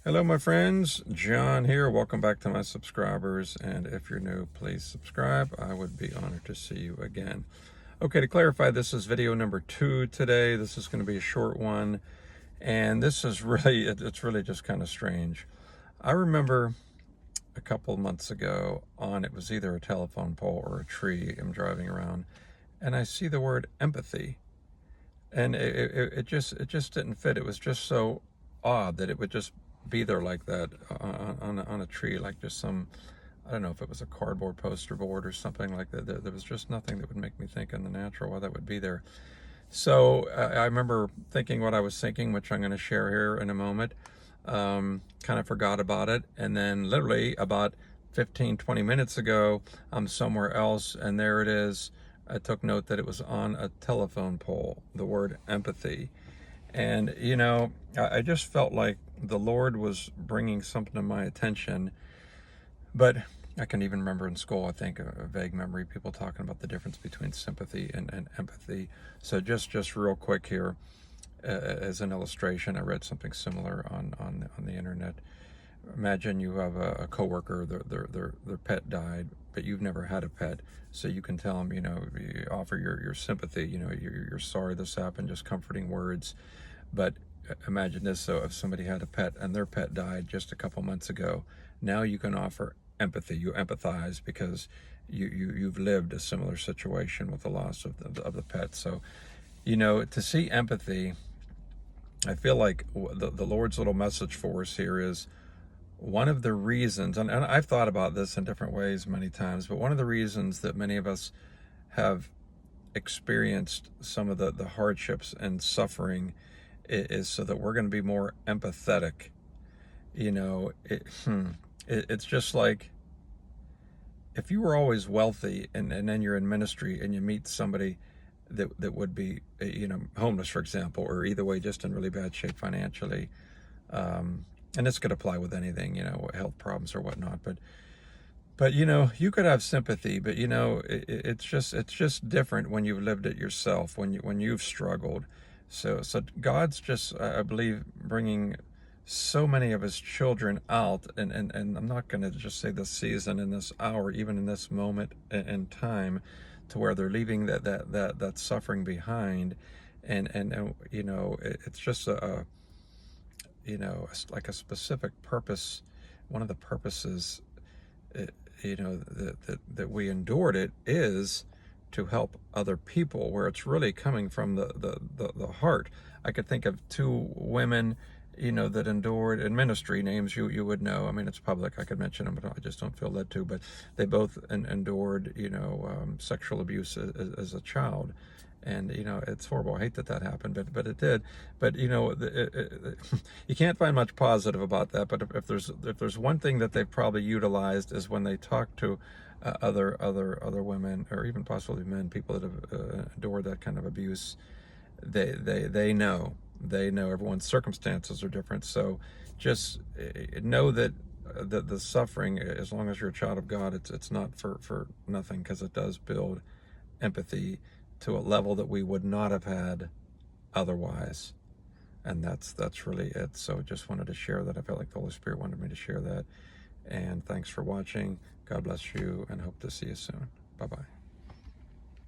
Hello, my friends. John here. Welcome back to my subscribers. And if you're new, please subscribe. I would be honored to see you again. Okay, to clarify, this is video number 2 today. This is going to be a short one. And this is really, it's really just kind of strange. I remember a couple months ago it was either a telephone pole or a tree. I'm driving around and I see the word empathy. And it just didn't fit. It was just so odd that it would just be there like that on a tree, like just some, I don't know if it was a cardboard poster board or something like that. There was just nothing that would make me think in the natural why that would be there. So I remember thinking what I was thinking, which I'm going to share here in a moment. Kind of forgot about it. And then literally about 15-20 minutes ago, I'm somewhere else and there it is. I took note that it was on a telephone pole, the word empathy. And, you know, I just felt like the Lord was bringing something to my attention. But I can even remember in school, I think, a vague memory, people talking about the difference between sympathy and empathy. So just real quick here, as an illustration, I read something similar on the internet. Imagine you have a coworker, their pet died, but you've never had a pet, so you can tell them, you know, you offer your sympathy, you know, you're sorry this happened, just comforting words. But imagine this, so if somebody had a pet and their pet died just a couple months ago, now you can offer empathy. You empathize because you've lived a similar situation with the loss of the pet. So, you know, to see empathy, I feel like the Lord's little message for us here is one of the reasons, and I've thought about this in different ways many times, but one of the reasons that many of us have experienced some of the hardships and suffering is so that we're going to be more empathetic. You know, it's just like if you were always wealthy and then you're in ministry and you meet somebody that would be, you know, homeless, for example, or either way, just in really bad shape financially. And this could apply with anything, you know, health problems or whatnot. But you know, you could have sympathy, but you know, it's just different when you've lived it yourself, when you've struggled. So God's just, I believe, bringing so many of His children out, and I'm not going to just say this season, in this hour, even in this moment in time, to where they're leaving that suffering behind, and you know, it's just you know, like a specific purpose. One of the purposes, you know, that we endured it is to help other people, where it's really coming from the heart. I could think of 2 women, you know, that endured in ministry, names you would know. I mean, it's public. I could mention them, but I just don't feel led to. But they both endured, you know, sexual abuse as a child. And, you know, it's horrible. I hate that happened, but it did. But, you know, you can't find much positive about that. But if there's one thing that they've probably utilized is when they talk to other women, or even possibly men, people that have endured that kind of abuse, they know everyone's circumstances are different. So just know that the suffering, as long as you're a child of God, it's not for nothing, because it does build empathy to a level that we would not have had otherwise. And that's really it. So just wanted to share that. I felt like the Holy Spirit wanted me to share that. And thanks for watching. God bless you, and hope to see you soon. Bye-bye.